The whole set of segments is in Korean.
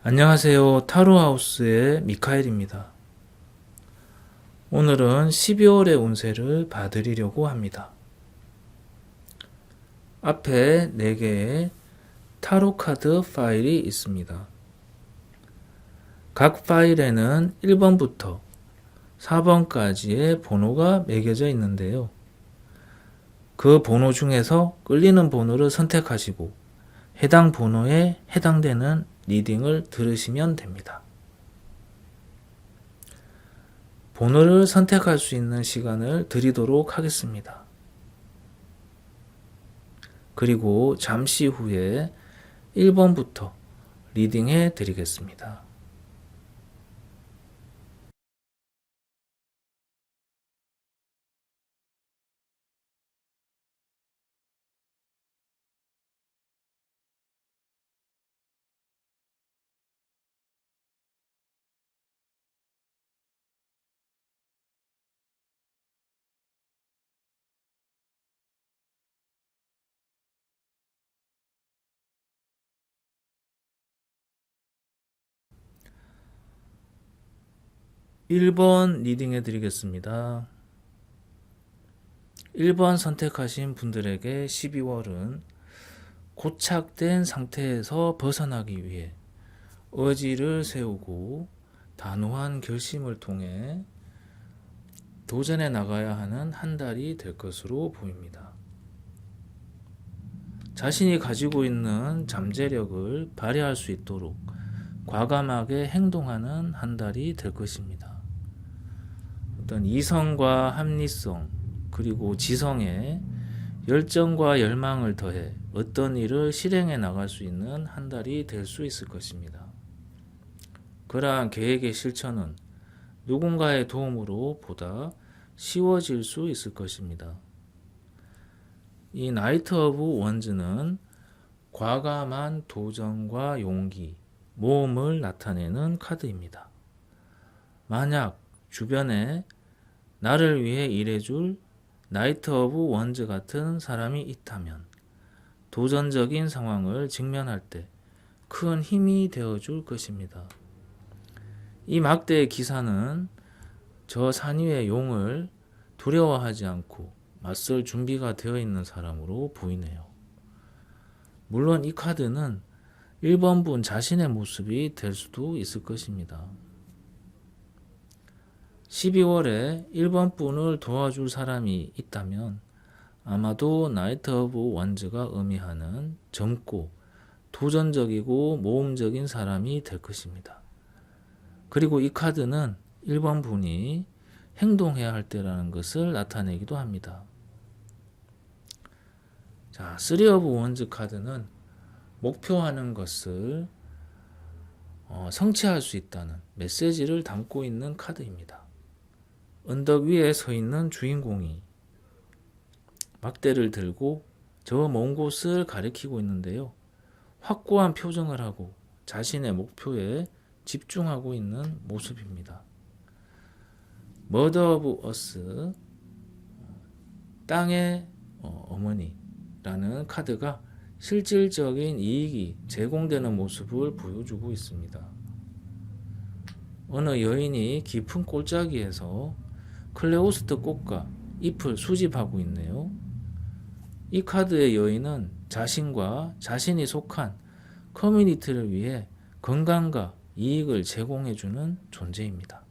안녕하세요. 타로하우스의 미카엘입니다. 오늘은 12월의 운세를 봐드리려고 합니다. 앞에 4개의 타로 카드 파일이 있습니다. 각 파일에는 1번부터 4번까지의 번호가 매겨져 있는데요. 그 번호 중에서 끌리는 번호를 선택하시고 해당 번호에 해당되는 리딩을 들으시면 됩니다. 번호를 선택할 수 있는 시간을 드리도록 하겠습니다. 그리고 잠시 후에 1번부터 리딩해 드리겠습니다. 일 번 리딩해 드리겠습니다. 1번 선택하신 분들에게 12월은 고착된 상태에서 벗어나기 위해 의지를 세우고 단호한 결심을 통해 도전해 나가야 하는 한 달이 될 것으로 보입니다. 자신이 가지고 있는 잠재력을 발휘할 수 있도록 과감하게 행동하는 한 달이 될 것입니다. 어떤 이성과 합리성 그리고 지성에 열정과 열망을 더해 어떤 일을 실행해 나갈 수 있는 한 달이 될 수 있을 것입니다. 그러한 계획의 실천은 누군가의 도움으로 보다 쉬워질 수 있을 것입니다. 이 나이트 오브 원즈는 과감한 도전과 용기, 모험을 나타내는 카드입니다. 만약 주변에 나를 위해 일해줄 나이트 오브 원즈 같은 사람이 있다면 도전적인 상황을 직면할 때 큰 힘이 되어줄 것입니다. 이 막대의 기사는 저 산 위의 용을 두려워하지 않고 맞설 준비가 되어 있는 사람으로 보이네요. 물론 이 카드는 1번 분 자신의 모습이 될 수도 있을 것입니다. 12월에 1번 분을 도와줄 사람이 있다면 아마도 나이트 오브 원즈가 의미하는 젊고 도전적이고 모험적인 사람이 될 것입니다. 그리고 이 카드는 1번 분이 행동해야 할 때라는 것을 나타내기도 합니다. 자, 3 오브 원즈 카드는 목표하는 것을 성취할 수 있다는 메시지를 담고 있는 카드입니다. 언덕 위에 서 있는 주인공이 막대를 들고 저 먼 곳을 가리키고 있는데요. 확고한 표정을 하고 자신의 목표에 집중하고 있는 모습입니다. Mother of Us, 땅의 어머니라는 카드가 실질적인 이익이 제공되는 모습을 보여주고 있습니다. 어느 여인이 깊은 골짜기에서 클레오스트 꽃과 잎을 수집하고 있네요. 이 카드의 여인은 자신과 자신이 속한 커뮤니티를 위해 건강과 이익을 제공해주는 존재입니다.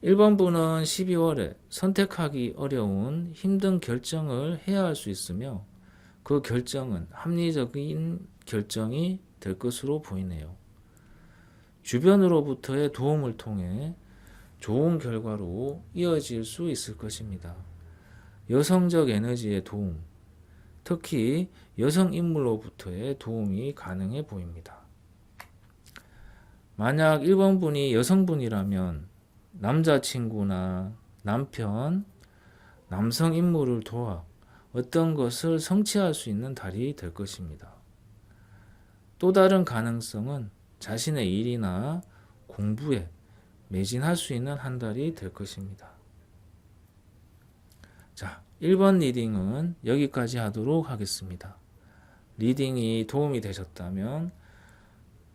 1번 분은 12월에 선택하기 어려운 힘든 결정을 해야 할 수 있으며 그 결정은 합리적인 결정이 될 것으로 보이네요. 주변으로부터의 도움을 통해 좋은 결과로 이어질 수 있을 것입니다. 여성적 에너지의 도움, 특히 여성 인물로부터의 도움이 가능해 보입니다. 만약 1번 분이 여성분이라면 남자친구나 남편, 남성 인물을 도와 어떤 것을 성취할 수 있는 달이 될 것입니다. 또 다른 가능성은 자신의 일이나 공부에 매진할 수 있는 한 달이 될 것입니다. 자, 1번 리딩은 여기까지 하도록 하겠습니다. 리딩이 도움이 되셨다면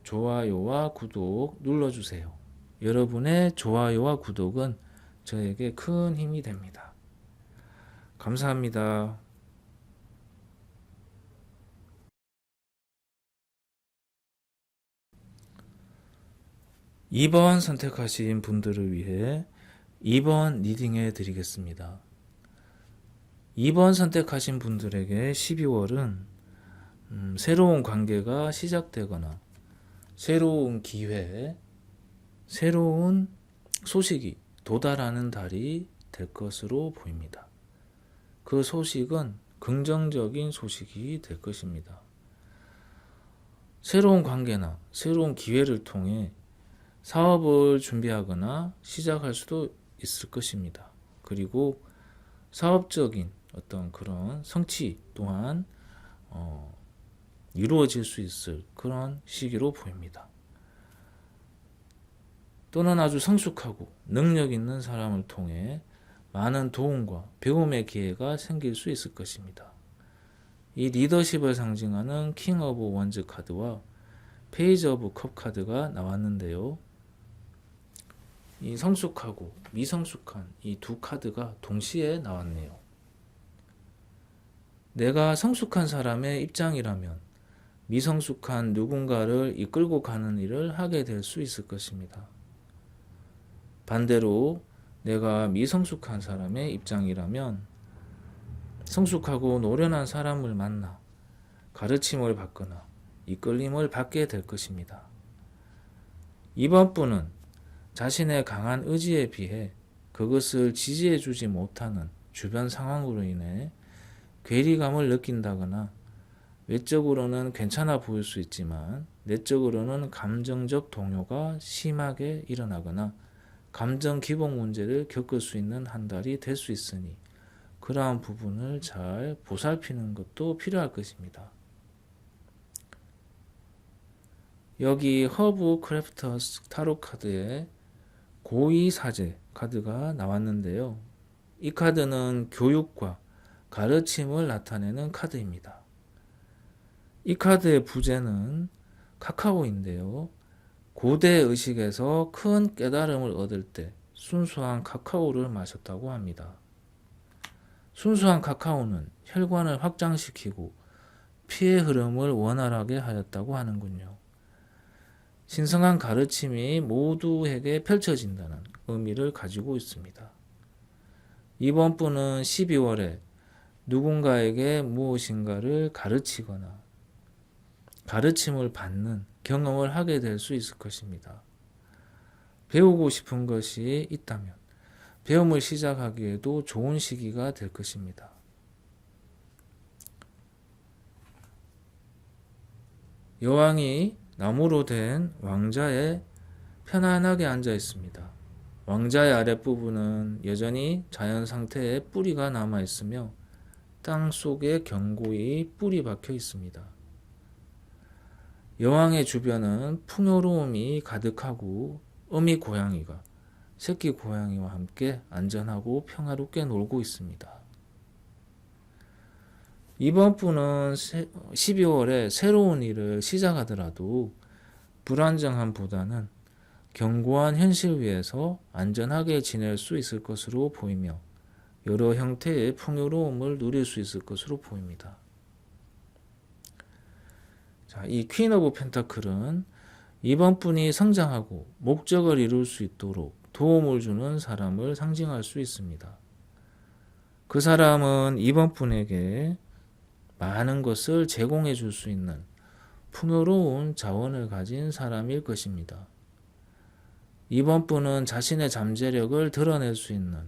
좋아요와 구독 눌러주세요. 여러분의 좋아요와 구독은 저에게 큰 힘이 됩니다. 감사합니다. 2번 선택하신 분들을 위해 2번 리딩해 드리겠습니다. 2번 선택하신 분들에게 12월은 새로운 관계가 시작되거나 새로운 기회, 새로운 소식이 도달하는 달이 될 것으로 보입니다. 그 소식은 긍정적인 소식이 될 것입니다. 새로운 관계나 새로운 기회를 통해 사업을 준비하거나 시작할 수도 있을 것입니다. 그리고 사업적인 어떤 그런 성취 또한 이루어질 수 있을 그런 시기로 보입니다. 또는 아주 성숙하고 능력 있는 사람을 통해 많은 도움과 배움의 기회가 생길 수 있을 것입니다. 이 리더십을 상징하는 킹 오브 원즈 카드와 페이지 오브 컵 카드가 나왔는데요. 이 성숙하고 미성숙한 이 두 카드가 동시에 나왔네요. 내가 성숙한 사람의 입장이라면 미성숙한 누군가를 이끌고 가는 일을 하게 될 수 있을 것입니다. 반대로 내가 미성숙한 사람의 입장이라면 성숙하고 노련한 사람을 만나 가르침을 받거나 이끌림을 받게 될 것입니다. 이번 분은 자신의 강한 의지에 비해 그것을 지지해 주지 못하는 주변 상황으로 인해 괴리감을 느낀다거나 외적으로는 괜찮아 보일 수 있지만 내적으로는 감정적 동요가 심하게 일어나거나 감정 기복 문제를 겪을 수 있는 한 달이 될 수 있으니 그러한 부분을 잘 보살피는 것도 필요할 것입니다. 여기 허브 크래프터스 타로 카드에 고의사제 카드가 나왔는데요. 이 카드는 교육과 가르침을 나타내는 카드입니다. 이 카드의 부제는 카카오인데요. 고대 의식에서 큰 깨달음을 얻을 때 순수한 카카오를 마셨다고 합니다. 순수한 카카오는 혈관을 확장시키고 피의 흐름을 원활하게 하였다고 하는군요. 신성한 가르침이 모두에게 펼쳐진다는 의미를 가지고 있습니다. 이번 분은 12월에 누군가에게 무엇인가를 가르치거나 가르침을 받는 경험을 하게 될 수 있을 것입니다. 배우고 싶은 것이 있다면 배움을 시작하기에도 좋은 시기가 될 것입니다. 여왕이 나무로 된 왕자에 편안하게 앉아 있습니다. 왕자의 아랫부분은 여전히 자연 상태의 뿌리가 남아 있으며 땅 속에 견고히 뿌리 박혀 있습니다. 여왕의 주변은 풍요로움이 가득하고 어미 고양이가 새끼 고양이와 함께 안전하고 평화롭게 놀고 있습니다. 이번 분은 12월에 새로운 일을 시작하더라도 불안정함보다는 견고한 현실 위에서 안전하게 지낼 수 있을 것으로 보이며 여러 형태의 풍요로움을 누릴 수 있을 것으로 보입니다. 자, 이 퀸 오브 펜타클은 이번 분이 성장하고 목적을 이룰 수 있도록 도움을 주는 사람을 상징할 수 있습니다. 그 사람은 이번 분에게 많은 것을 제공해 줄 수 있는 풍요로운 자원을 가진 사람일 것입니다. 이번 분은 자신의 잠재력을 드러낼 수 있는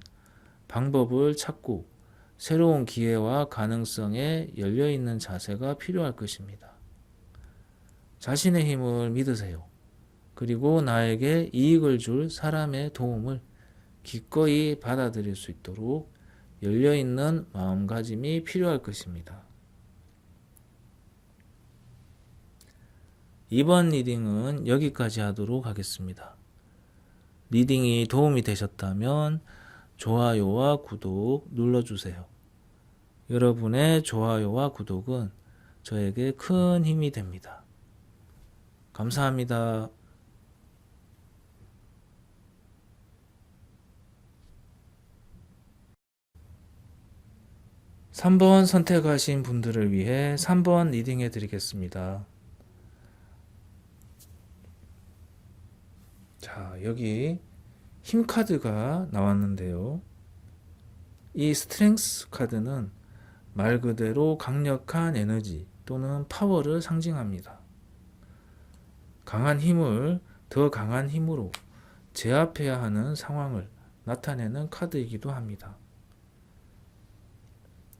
방법을 찾고 새로운 기회와 가능성에 열려있는 자세가 필요할 것입니다. 자신의 힘을 믿으세요. 그리고 나에게 이익을 줄 사람의 도움을 기꺼이 받아들일 수 있도록 열려있는 마음가짐이 필요할 것입니다. 이번 리딩은 여기까지 하도록 하겠습니다. 리딩이 도움이 되셨다면 좋아요와 구독 눌러주세요. 여러분의 좋아요와 구독은 저에게 큰 힘이 됩니다. 감사합니다. 3번 선택하신 분들을 위해 3번 리딩해 드리겠습니다. 자, 여기 힘 카드가 나왔는데요. 이 스트렝스 카드는 말 그대로 강력한 에너지 또는 파워를 상징합니다. 강한 힘을 더 강한 힘으로 제압해야 하는 상황을 나타내는 카드이기도 합니다.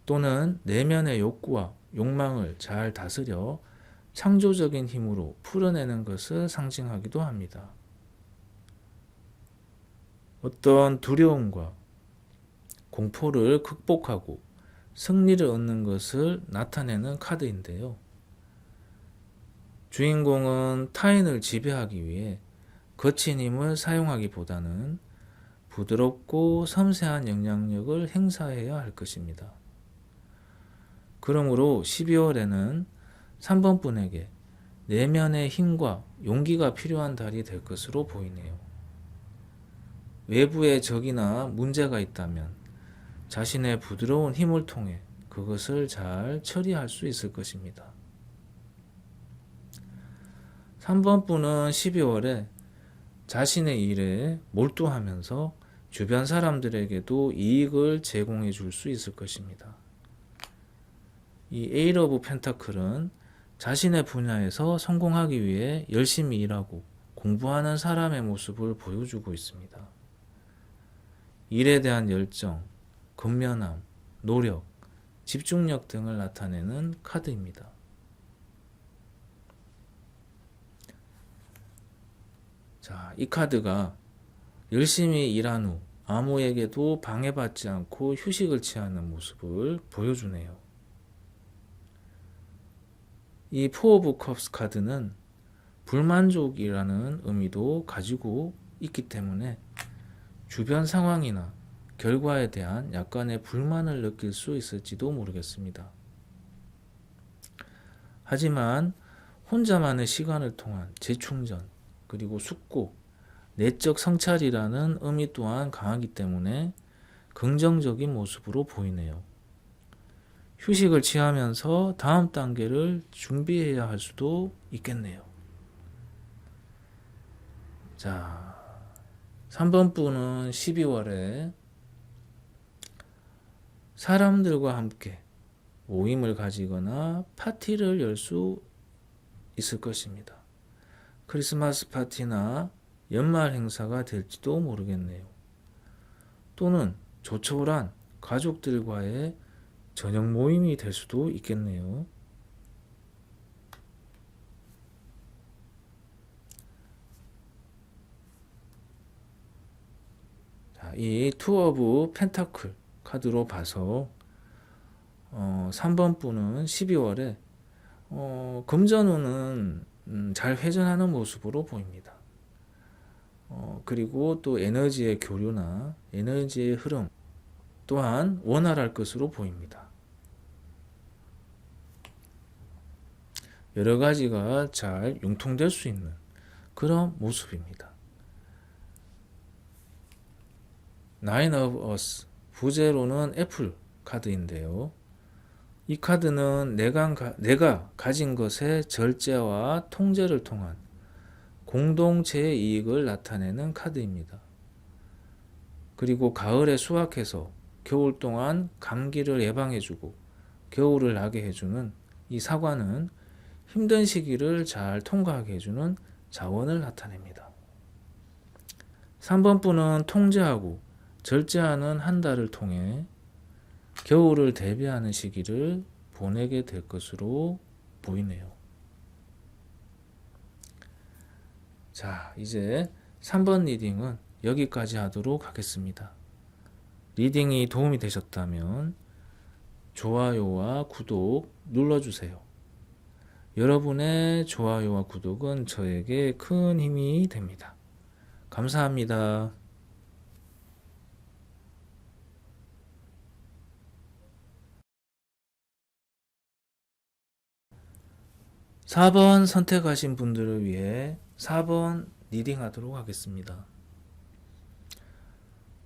또는 내면의 욕구와 욕망을 잘 다스려 창조적인 힘으로 풀어내는 것을 상징하기도 합니다. 어떤 두려움과 공포를 극복하고 승리를 얻는 것을 나타내는 카드인데요. 주인공은 타인을 지배하기 위해 거친 힘을 사용하기보다는 부드럽고 섬세한 영향력을 행사해야 할 것입니다. 그러므로 12월에는 3번 분에게 내면의 힘과 용기가 필요한 달이 될 것으로 보이네요. 외부의 적이나 문제가 있다면 자신의 부드러운 힘을 통해 그것을 잘 처리할 수 있을 것입니다. 3번 분은 12월에 자신의 일에 몰두하면서 주변 사람들에게도 이익을 제공해 줄 수 있을 것입니다. 이 에이트 오브 펜타클은 자신의 분야에서 성공하기 위해 열심히 일하고 공부하는 사람의 모습을 보여주고 있습니다. 일에 대한 열정, 근면함, 노력, 집중력 등을 나타내는 카드입니다. 자, 이 카드가 열심히 일한 후 아무에게도 방해받지 않고 휴식을 취하는 모습을 보여주네요. 이 포 오브 컵스 카드는 불만족이라는 의미도 가지고 있기 때문에 주변 상황이나 결과에 대한 약간의 불만을 느낄 수 있을지도 모르겠습니다. 하지만 혼자만의 시간을 통한 재충전, 그리고 숙고, 내적 성찰이라는 의미 또한 강하기 때문에 긍정적인 모습으로 보이네요. 휴식을 취하면서 다음 단계를 준비해야 할 수도 있겠네요. 자, 3번 분은 12월에 사람들과 함께 모임을 가지거나 파티를 열 수 있을 것입니다. 크리스마스 파티나 연말 행사가 될지도 모르겠네요. 또는 조촐한 가족들과의 저녁 모임이 될 수도 있겠네요. 자, 이 투 오브 펜타클 카드로 봐서 3번 분은 12월에 금전운은 잘 회전하는 모습으로 보입니다. 그리고 또 에너지의 교류나 에너지의 흐름 또한 원활할 것으로 보입니다. 여러 가지가 잘 융통될 수 있는 그런 모습입니다. Nine of Us 부제로는 애플 카드인데요. 이 카드는 내가 가진 것의 절제와 통제를 통한 공동체의 이익을 나타내는 카드입니다. 그리고 가을에 수확해서 겨울 동안 감기를 예방해주고 겨울을 나게 해주는 이 사과는 힘든 시기를 잘 통과하게 해주는 자원을 나타냅니다. 3번 분은 통제하고 절제하는 한 달을 통해 겨울을 대비하는 시기를 보내게 될 것으로 보이네요. 자, 이제 3번 리딩은 여기까지 하도록 하겠습니다. 리딩이 도움이 되셨다면 좋아요와 구독 눌러주세요. 여러분의 좋아요와 구독은 저에게 큰 힘이 됩니다. 감사합니다. 4번 선택하신 분들을 위해 4번 리딩 하도록 하겠습니다.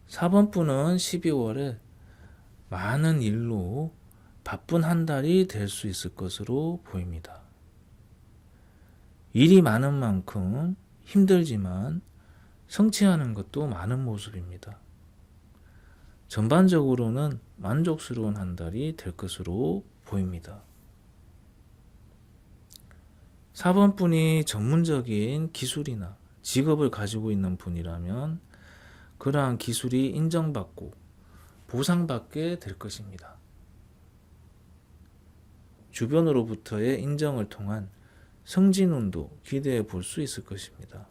4번 분은 12월에 많은 일로 바쁜 한 달이 될 수 있을 것으로 보입니다. 일이 많은 만큼 힘들지만 성취하는 것도 많은 모습입니다. 전반적으로는 만족스러운 한 달이 될 것으로 보입니다. 4번 분이 전문적인 기술이나 직업을 가지고 있는 분이라면 그러한 기술이 인정받고 보상받게 될 것입니다. 주변으로부터의 인정을 통한 성진운도 기대해 볼 수 있을 것입니다.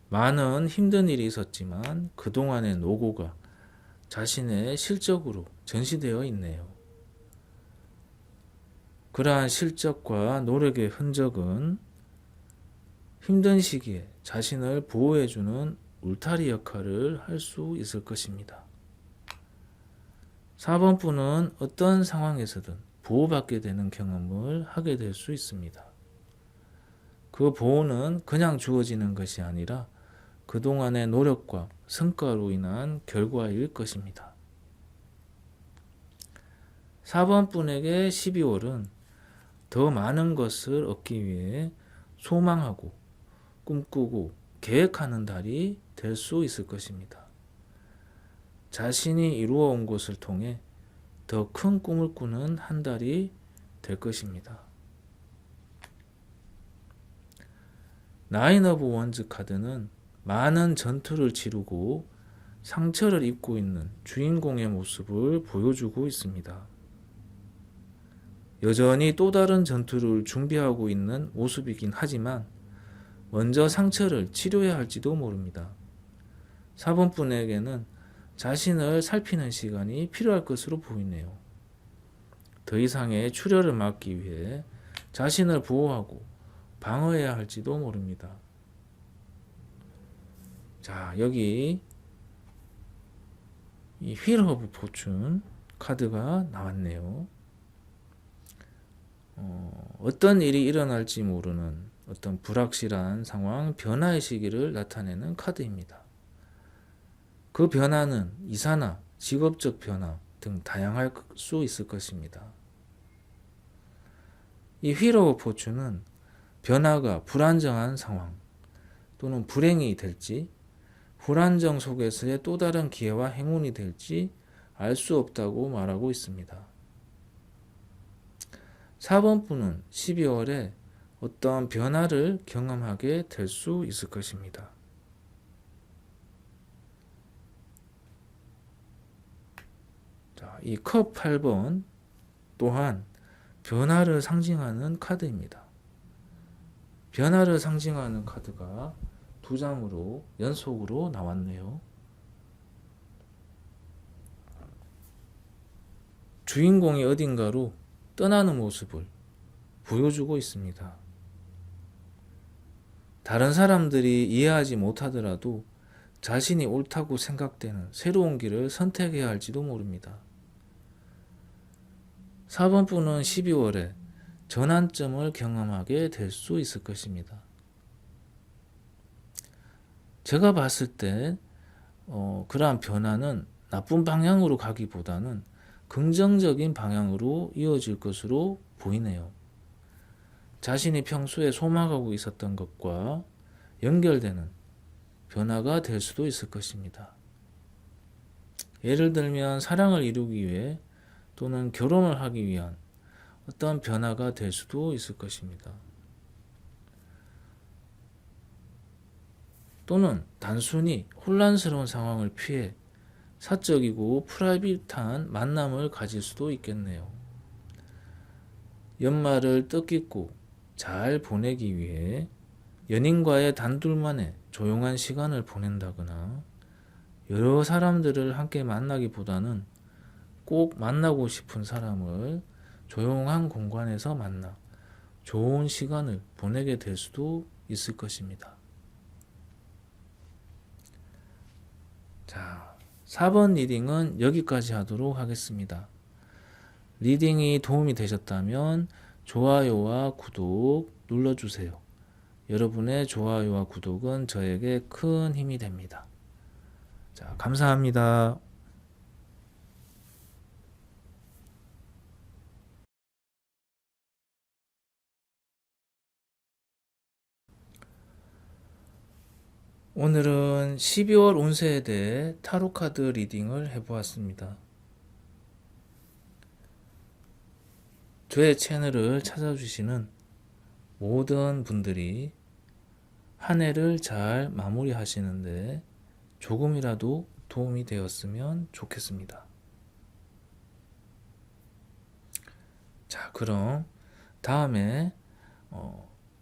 많은 힘든 일이 있었지만 그동안의 노고가 자신의 실적으로 전시되어 있네요. 그러한 실적과 노력의 흔적은 힘든 시기에 자신을 보호해주는 울타리 역할을 할 수 있을 것입니다. 4번 분은 어떤 상황에서든 보호받게 되는 경험을 하게 될 수 있습니다. 그 보호는 그냥 주어지는 것이 아니라 그동안의 노력과 성과로 인한 결과일 것입니다. 4번 분에게 12월은 더 많은 것을 얻기 위해 소망하고 꿈꾸고 계획하는 달이 될 수 있을 것입니다. 자신이 이루어온 것을 통해 더 큰 꿈을 꾸는 한 달이 될 것입니다. 나인 오브 원즈 카드는 많은 전투를 치르고 상처를 입고 있는 주인공의 모습을 보여주고 있습니다. 여전히 또 다른 전투를 준비하고 있는 모습이긴 하지만 먼저 상처를 치료해야 할지도 모릅니다. 4번 분에게는 자신을 살피는 시간이 필요할 것으로 보이네요. 더 이상의 출혈을 막기 위해 자신을 보호하고 방어해야 할지도 모릅니다. 자, 여기 이 휠 오브 포춘 카드가 나왔네요. 어떤 일이 일어날지 모르는 어떤 불확실한 상황, 변화의 시기를 나타내는 카드입니다. 그 변화는 이사나 직업적 변화 등 다양할 수 있을 것입니다. 이 휠 오브 포춘은 변화가 불안정한 상황 또는 불행이 될지 불안정 속에서의 또 다른 기회와 행운이 될지 알 수 없다고 말하고 있습니다. 4번 분은 12월에 어떤 변화를 경험하게 될 수 있을 것입니다. 자, 이 컵 8번 또한 변화를 상징하는 카드입니다. 변화를 상징하는 카드가 두 장으로 연속으로 나왔네요. 주인공이 어딘가로 떠나는 모습을 보여주고 있습니다. 다른 사람들이 이해하지 못하더라도 자신이 옳다고 생각되는 새로운 길을 선택해야 할지도 모릅니다. 4번 분은 12월에 전환점을 경험하게 될 수 있을 것입니다. 제가 봤을 때 그러한 변화는 나쁜 방향으로 가기보다는 긍정적인 방향으로 이어질 것으로 보이네요. 자신이 평소에 소망하고 있었던 것과 연결되는 변화가 될 수도 있을 것입니다. 예를 들면 사랑을 이루기 위해 또는 결혼을 하기 위한 어떤 변화가 될 수도 있을 것입니다. 또는 단순히 혼란스러운 상황을 피해 사적이고 프라이빗한 만남을 가질 수도 있겠네요. 연말을 뜻깊고 잘 보내기 위해 연인과의 단둘만의 조용한 시간을 보낸다거나 여러 사람들을 함께 만나기보다는 꼭 만나고 싶은 사람을 조용한 공간에서 만나 좋은 시간을 보내게 될 수도 있을 것입니다. 자, 4번 리딩은 여기까지 하도록 하겠습니다. 리딩이 도움이 되셨다면 좋아요와 구독 눌러주세요. 여러분의 좋아요와 구독은 저에게 큰 힘이 됩니다. 자, 감사합니다. 오늘은 12월 운세에 대해 타로카드 리딩을 해보았습니다. 저의 채널을 찾아주시는 모든 분들이 한 해를 잘 마무리하시는데 조금이라도 도움이 되었으면 좋겠습니다. 자, 그럼 다음에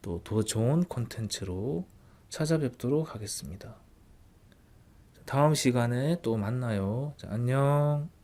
또 더 좋은 콘텐츠로 찾아뵙도록 하겠습니다. 다음 시간에 또 만나요. 자, 안녕.